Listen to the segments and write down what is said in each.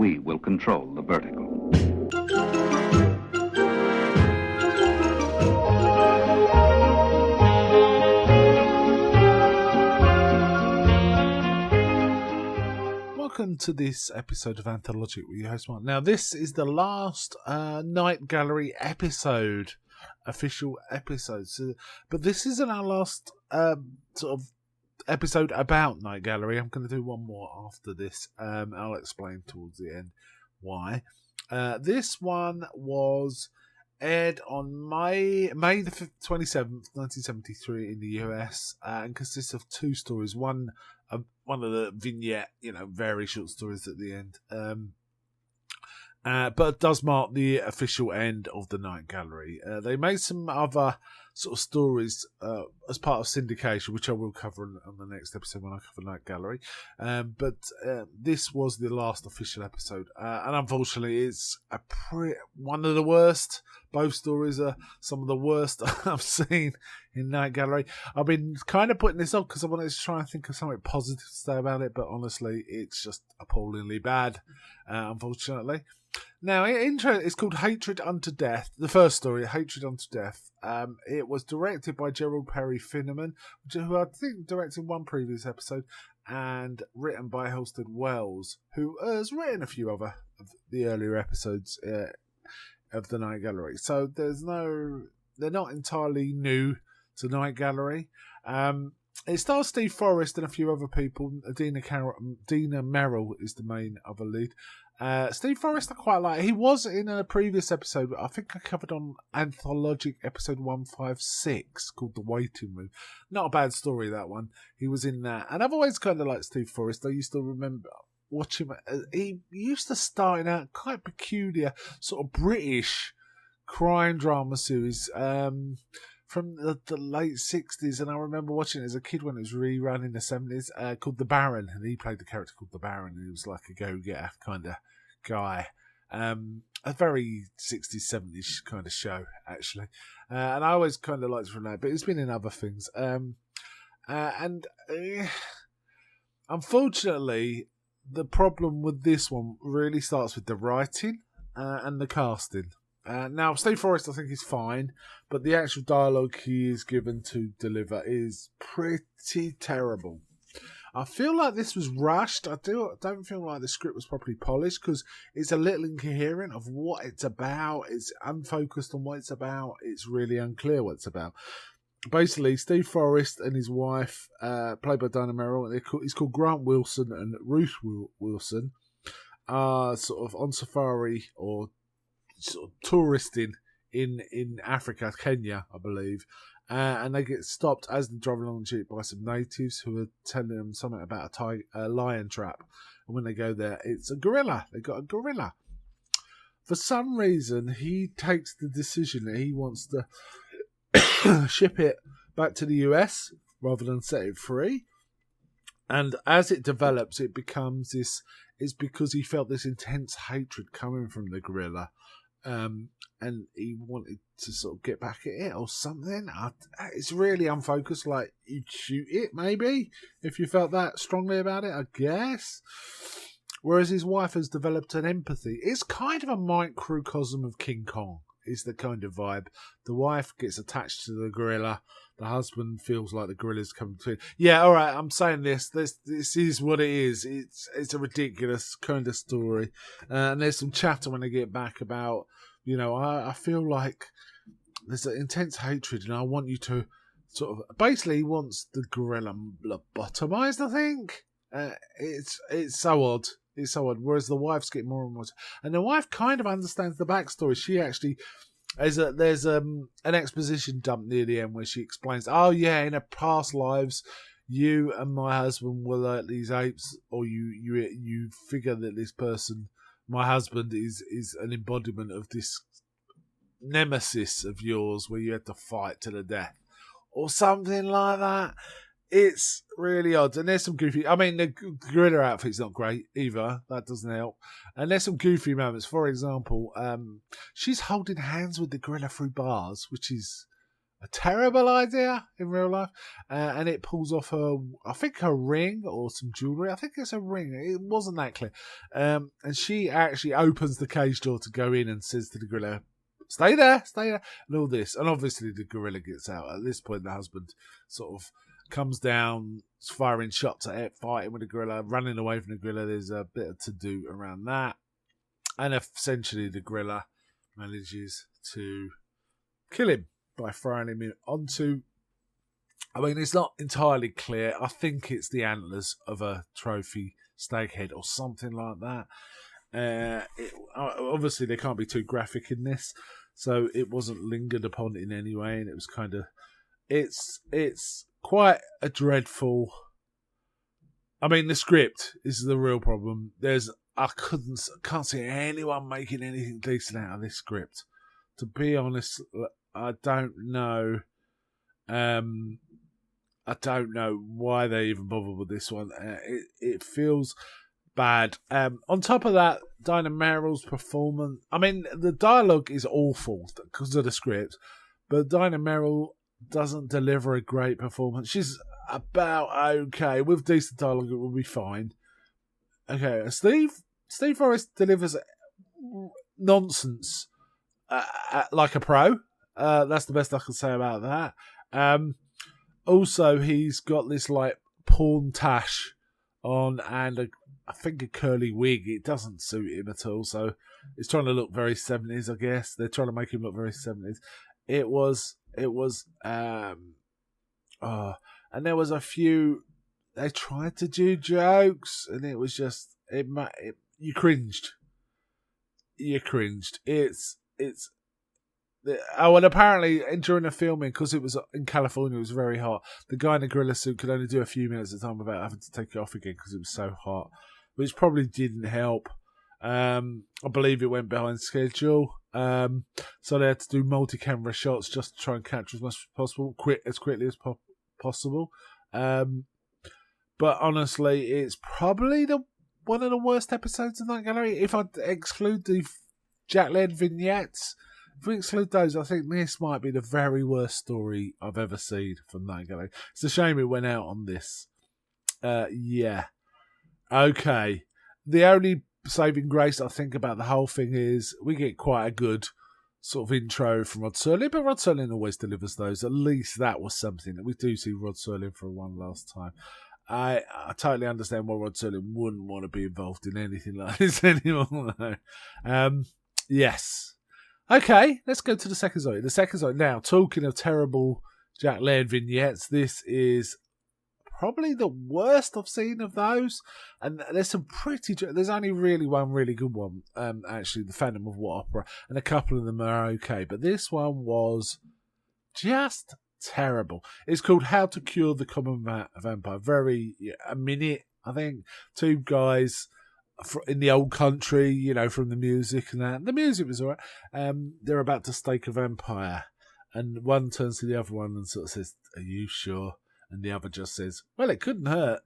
we will control the vertical. Welcome to this episode of Anthologic with your host Mark. Now, this is the last Night Gallery episode, official episode. But this isn't our last sort of episode about Night Gallery. I'm going to do one more after this. I'll explain towards the end why. This one was aired on May the 27th, 1973 in the US, and consists of two stories. One of the vignette, very short stories at the end. But it does mark the official end of the Night Gallery. They made some other sort of stories as part of syndication, which I will cover on the next episode when I cover Night Gallery. But this was the last official episode. And unfortunately, it's one of the worst. Both stories are some of the worst I've seen in Night Gallery. I've been kind of putting this on because I wanted to try and think of something positive to say about it, but honestly, it's just appallingly bad, unfortunately. Now, it's called Hatred Unto Death. The first story, Hatred Unto Death. It was directed by Gerald Perry Finneman, who I think directed one previous episode, and written by Halstead Wells, who has written a few other of the earlier episodes of the Night Gallery. So they're not entirely new to Night Gallery. It stars Steve Forrest and a few other people. Dina Merrill is the main other lead. Steve Forrest I quite like. He was in a previous episode, I think I covered on Anthologic episode 156, called The Waiting Room. Not a bad story, that one. He was in that. And I've always kind of liked Steve Forrest. I used to remember watching him. He used to star in a quite peculiar sort of British crime drama series from the late 60s. And I remember watching it as a kid when it was rerun in the 70s, called The Baron. And he played the character called The Baron. And he was like a go-getter kind of guy. A very 60s, 70s kind of show, actually. And I always kind of liked it from that, but it's been in other things. Unfortunately, the problem with this one really starts with the writing and the casting. Now, Steve Forrest, I think, is fine, but the actual dialogue he is given to deliver is pretty terrible. I feel like this was rushed. I don't feel like the script was properly polished because it's a little incoherent of what it's about. It's unfocused on what it's about. It's really unclear what it's about. Basically, Steve Forrest and his wife, played by Dina Merrill, he's called Grant Wilson and Ruth Wilson, are sort of on safari or sort of touristing in Africa, Kenya, I believe. And they get stopped as they're driving along the jeep by some natives who are telling them something about a lion trap. And when they go there, it's a gorilla. They got a gorilla. For some reason, he takes the decision that he wants to ship it back to the US rather than set it free. And as it develops, it becomes this. It's because he felt this intense hatred coming from the gorilla. And he wanted to sort of get back at it or something. It's really unfocused. Like, you'd shoot it, maybe, if you felt that strongly about it, I guess. Whereas his wife has developed an empathy. It's kind of a microcosm of King Kong, is the kind of vibe. The wife gets attached to the gorilla. The husband feels like the gorilla's coming between. Yeah, all right, I'm saying this. This is what it is. It's a ridiculous kind of story. And there's some chatter when they get back about, I feel like there's an intense hatred and I want you to sort of... Basically, he wants the gorilla lobotomized, I think. It's so odd. It's so odd. Whereas the wife's getting more and more... And the wife kind of understands the backstory. She actually... There's an exposition dump near the end where she explains, oh yeah, in her past lives, you and my husband were like these apes, or you figure that this person, my husband, is an embodiment of this nemesis of yours where you had to fight to the death, or something like that. It's really odd. And there's some goofy... I mean, the gorilla outfit's not great either. That doesn't help. And there's some goofy moments. For example, she's holding hands with the gorilla through bars, which is a terrible idea in real life, and it pulls off her ring or some jewellery. I think it's a ring. It wasn't that clear. And she actually opens the cage door to go in and says to the gorilla, stay there, and all this. And obviously the gorilla gets out. At this point, the husband sort of comes down, firing shots at it, fighting with the gorilla, running away from the gorilla. There's a bit of to-do around that. And essentially the gorilla manages to kill him by throwing him onto... I mean, it's not entirely clear. I think it's the antlers of a trophy stag head or something like that. Obviously, they can't be too graphic in this, so it wasn't lingered upon in any way, and it was kind of... It's quite a dreadful... I mean, the script is the real problem. I can't see anyone making anything decent out of this script. To be honest, I don't know. I don't know why they even bothered with this one. It feels bad. On top of that, Dinah Merrill's performance... I mean, the dialogue is awful because of the script, but Dinah Merrill doesn't deliver a great performance. She's about okay. With decent dialogue, it will be fine. Okay, Steve Forrest delivers nonsense like a pro. That's the best I can say about that. Also, he's got this like porn tash on and I think a curly wig. It doesn't suit him at all. So he's trying to look very 70s, I guess. They're trying to make him look very 70s. And there was a few, they tried to do jokes and it was just, you cringed. And apparently during the filming, because it was in California, it was very hot. The guy in the gorilla suit could only do a few minutes at a time without having to take it off again because it was so hot, which probably didn't help. I believe it went behind schedule, so they had to do multi-camera shots just to try and capture as much as possible, as quickly as possible. But honestly, it's probably one of the worst episodes of Night Gallery. If I exclude the Jack Laird vignettes, if we exclude those, I think this might be the very worst story I've ever seen from Night Gallery. It's a shame it went out on this. Yeah. Okay. The only saving grace I think about the whole thing is we get quite a good sort of intro from Rod Serling, but Rod Serling always delivers those. At least that was something that we do see Rod Serling for one last time. I totally understand why Rod Serling wouldn't want to be involved in anything like this anymore. Yes. Okay, let's go to the second zone. The second zone. Now, talking of terrible Jack Laird vignettes, this is probably the worst I've seen of those. And there's only really one really good one, actually, The Phantom of War Opera, and a couple of them are okay. But this one was just terrible. It's called How to Cure the Common Vampire. A minute, I think. Two guys in the old country, from the music and that. The music was alright. They're about to stake a vampire. And one turns to the other one and sort of says, "Are you sure?" And the other just says, "Well, it couldn't hurt."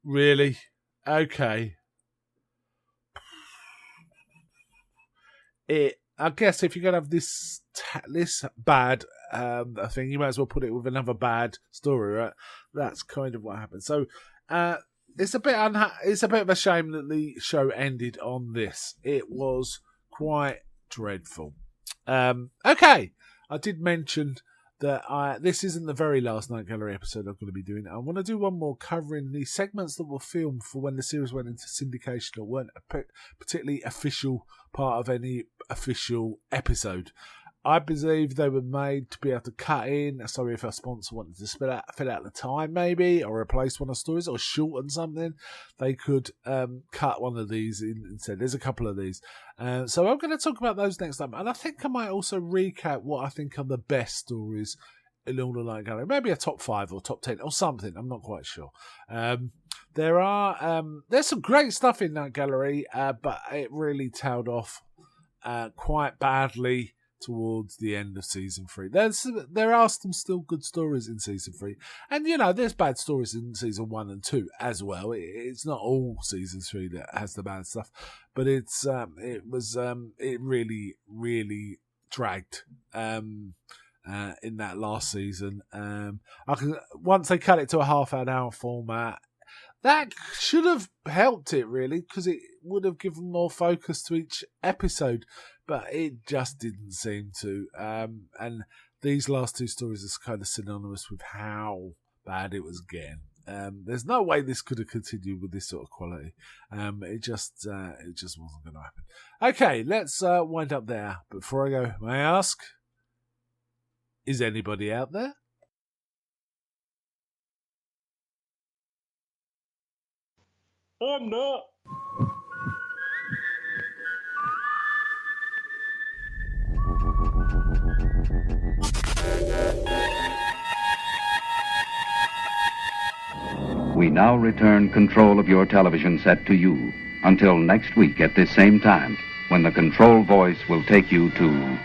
Really? Okay. I guess if you're going to have this bad thing, you might as well put it with another bad story, right? That's kind of what happened. So, it's a bit of a shame that the show ended on this. It was quite dreadful. Okay, I did mention that this isn't the very last Night Gallery episode I'm going to be doing. I want to do one more covering the segments that were filmed for when the series went into syndication or weren't a particularly official part of any official episode. I believe they were made to be able to cut in. So if a sponsor wanted to fill out the time maybe, or replace one of the stories, or shorten something, they could cut one of these in instead. There's a couple of these. So I'm going to talk about those next time. And I think I might also recap what I think are the best stories in all the Night Gallery. Maybe a top 5 or top 10 or something. I'm not quite sure. There's some great stuff in Night Gallery, but it really tailed off quite badly towards the end of season 3. There are some still good stories in season 3, and there's bad stories in season 1 and 2 as well. It's not all season 3 that has the bad stuff, but it really dragged, and in that last season. Once they cut it to a half an hour format, that should have helped it really, because it would have given more focus to each episode, but it just didn't seem to. And these last two stories are kind of synonymous with how bad it was getting. There's no way this could have continued with this sort of quality. It just wasn't going to happen. Okay, let's wind up there. But before I go, may I ask, is anybody out there? I'm not. We now return control of your television set to you until next week at this same time, when the control voice will take you to